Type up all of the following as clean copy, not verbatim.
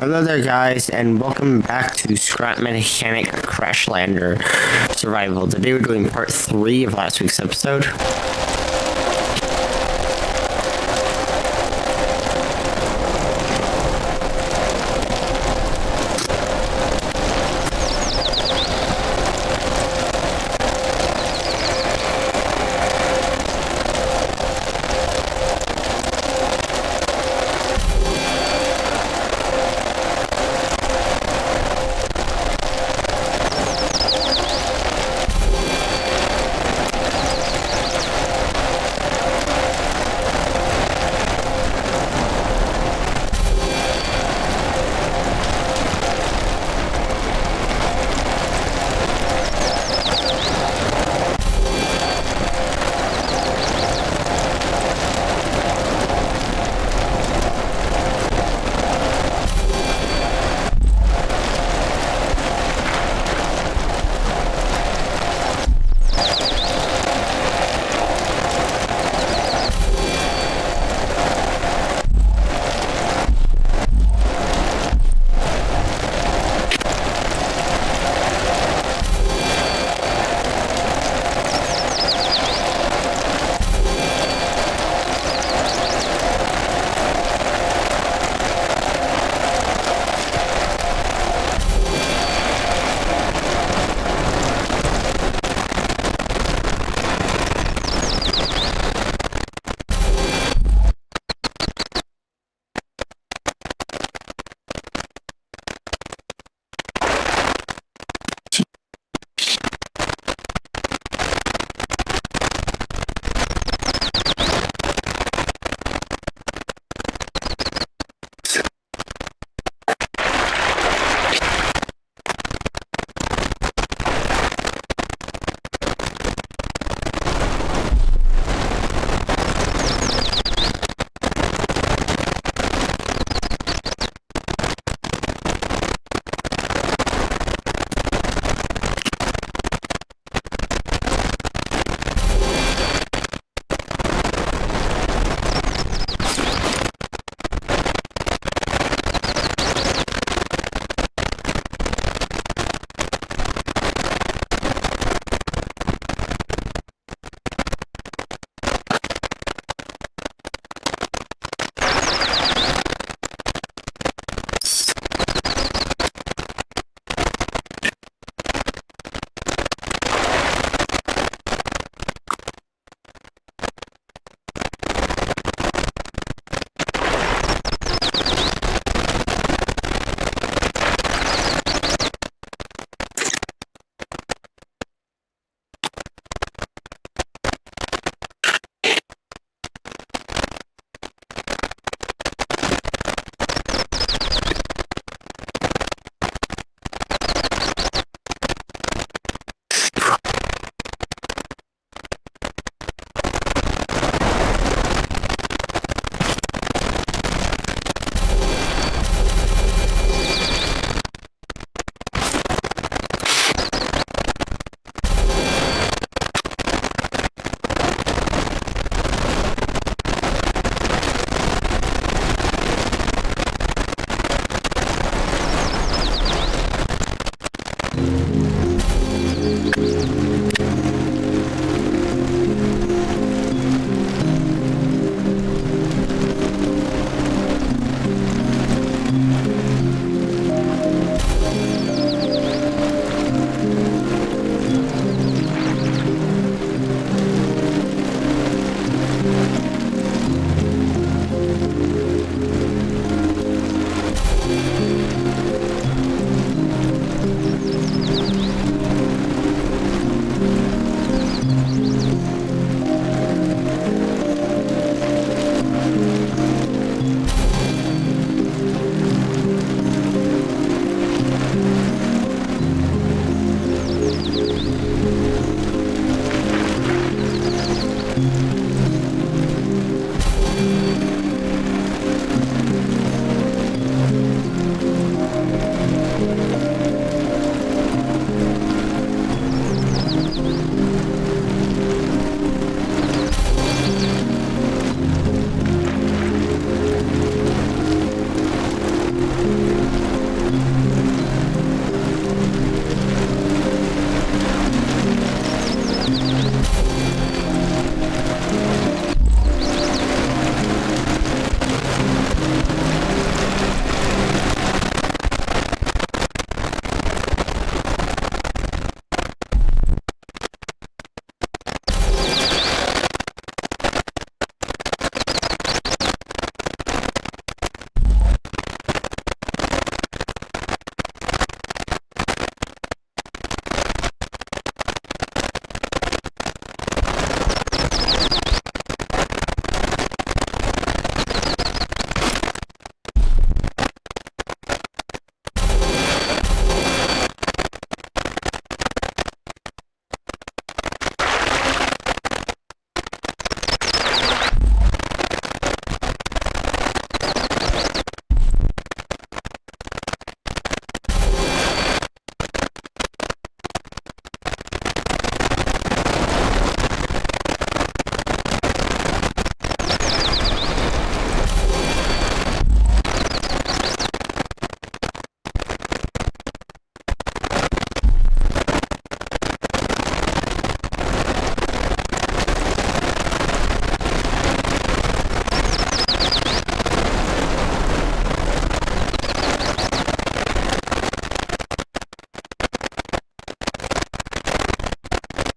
Hello there, guys, and welcome back to Scrap Mechanic Crashlander Survival. Today we're doing part 3 of last week's episode.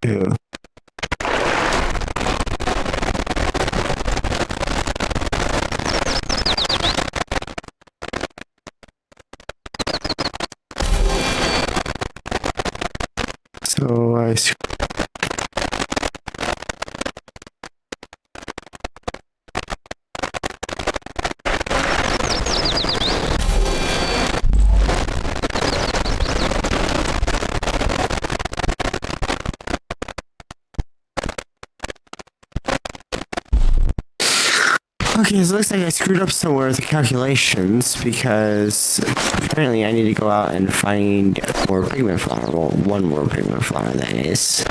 Yeah. So I Okay, so it looks like I screwed up somewhere with the calculations because apparently I need to go out and find more pigment flour. Well, one more pigment flour, that is.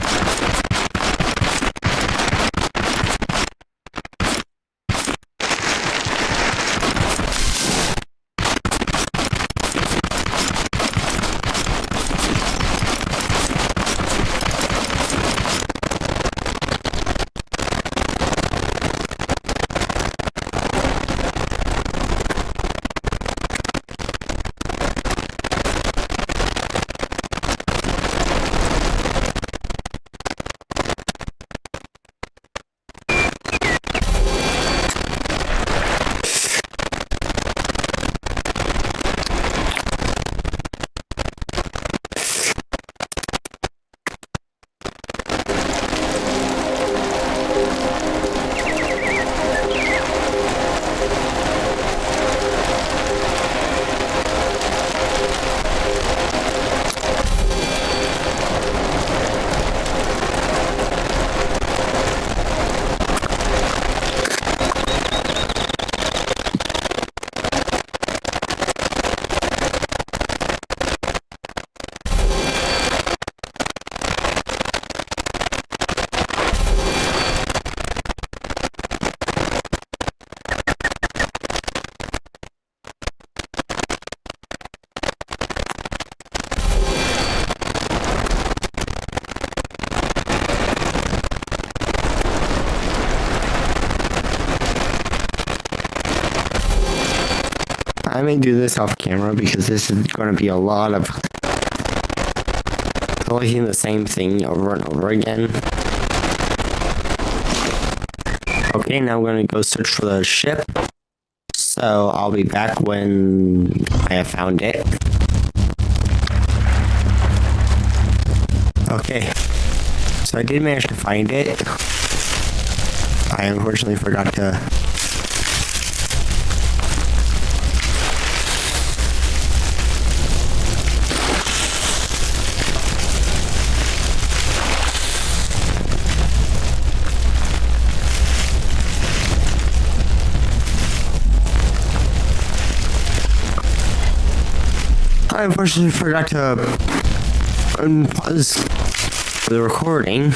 I may do this off camera because this is going to be a lot of looking the same thing over and over again. Okay, now I'm going to go search for the ship. So I'll be back when I have found it. Okay, so I did manage to find it. I unfortunately forgot to unpause the recording.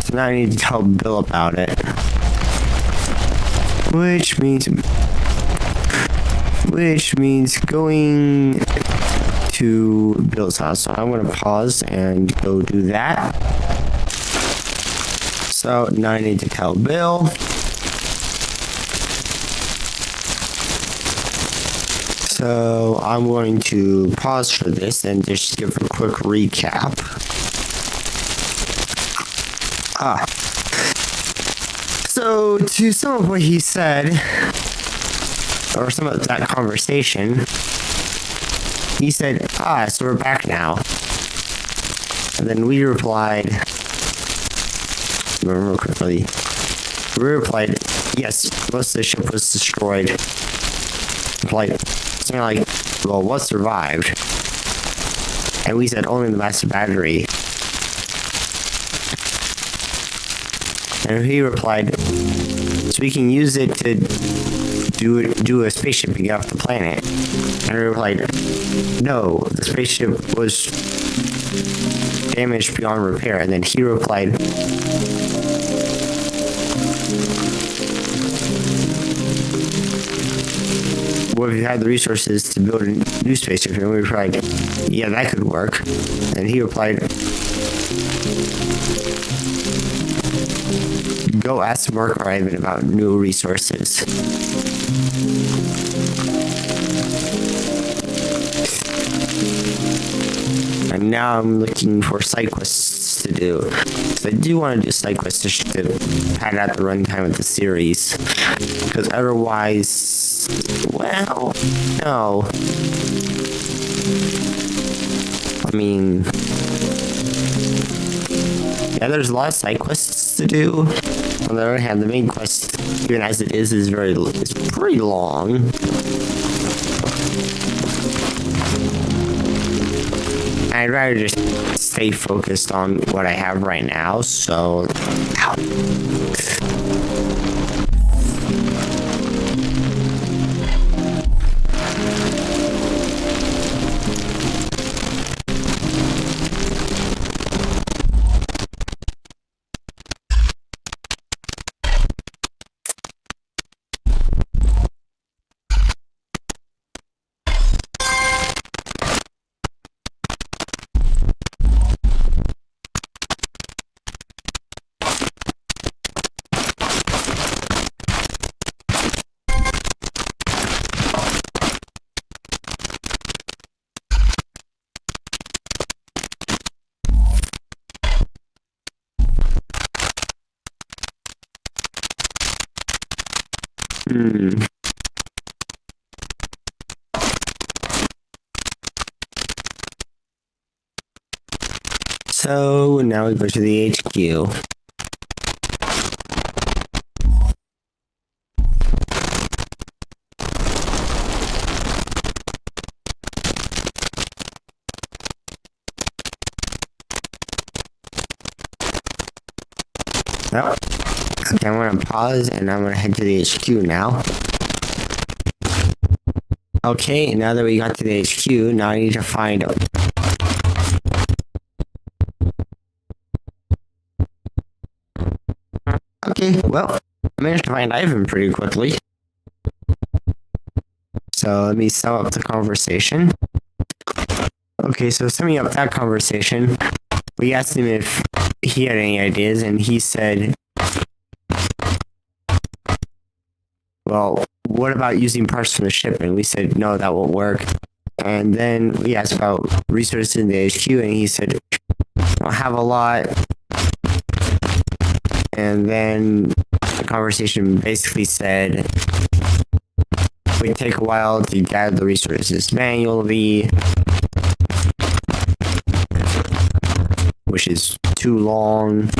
So now I need to tell Bill about it. Which means going to Bill's house. So I'm going to pause and go do that. So now I need to tell Bill. So I'm going to pause for this and just give a quick recap. So to some of what he said, or some of that conversation, he said, so we're back now. And then we replied, remember quickly, yes, most of the ship was destroyed. Like, something like, well, what survived? And we said only the master battery. And he replied, so we can use it to do a spaceship and get off the planet. And we replied, no, the spaceship was damaged beyond repair. And then he replied, well, if you had the resources to build a new spaceship, and we replied, yeah, that could work. And he replied, Go ask Mark or Ivan about new resources. And now I'm looking for side quests to do. So I do want to do side quests to pad out the runtime of the series. Because otherwise, well, no. I mean, yeah, there's a lot of side quests to do. On the other hand, the main quest, even as it is pretty long. I'd rather just stay focused on what I have right now, so... So now we go to the HQ. Well, okay, I'm gonna pause and I'm gonna head to the HQ now. Okay, now that we got to the HQ, now I need to find out. Okay, well, I managed to find Ivan pretty quickly. So let me sum up the conversation. Okay, so summing up that conversation, we asked him if he had any ideas, and he said, well, what about using parts from the ship? And we said, no, that won't work. And then we asked about resources in the HQ, and he said, I don't have a lot. And then the conversation basically said, it would take a while to gather the resources manually, which is too long.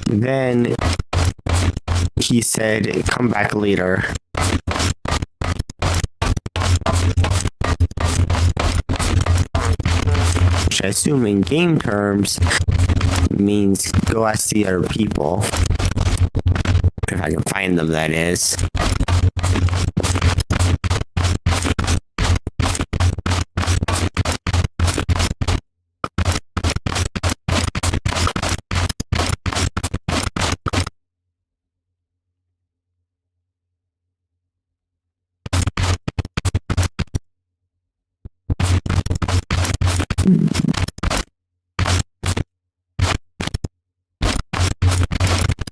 Then he said, come back later. Which I assume in game terms means go ask the other people. If I can find them, that is.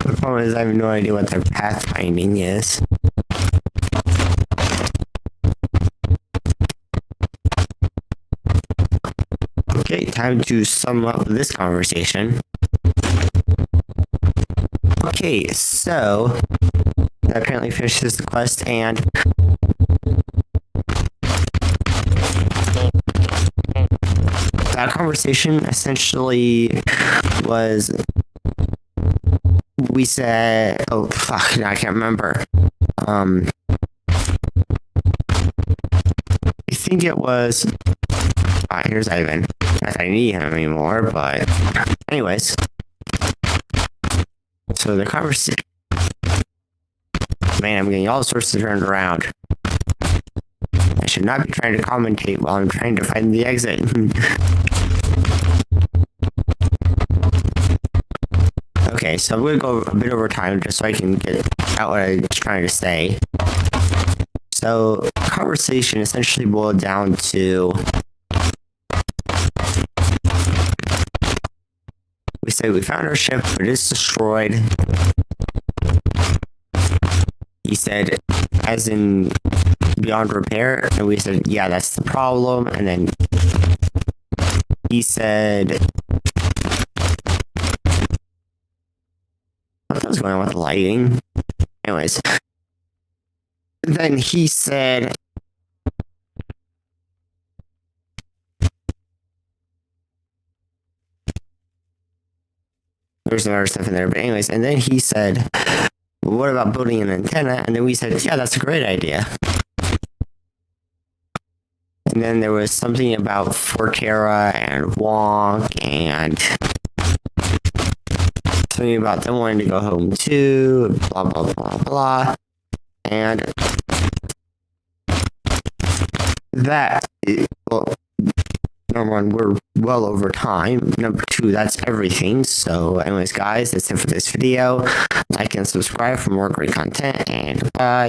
The problem is I have no idea what their pathfinding is. Okay, time to sum up this conversation. Okay, so that apparently finishes the quest, and that conversation essentially was, we said, oh fuck, no, I can't remember. I think it was, here's Ivan. Not that I need him anymore, but anyways. So the conversation, man, I'm getting all sorts of turned around. I should not be trying to commentate while I'm trying to find the exit. Okay, so I'm going to go a bit over time just so I can get out what I was trying to say. So, conversation essentially boiled down to we said we found our ship, but it's destroyed. He said, as in beyond repair, and we said, yeah, that's the problem. And then he said, what was going on with the lighting? Anyways, then he said, there's some other stuff in there, but anyways, and then he said, well, what about building an antenna? And then we said, yeah, that's a great idea. And then there was something about Forterra and Wonk and something about them wanting to go home too, blah, blah, blah, blah. And that, well, number one, we're well over time. Number two, that's everything. So anyways, guys, that's it for this video. Like and subscribe for more great content, and bye.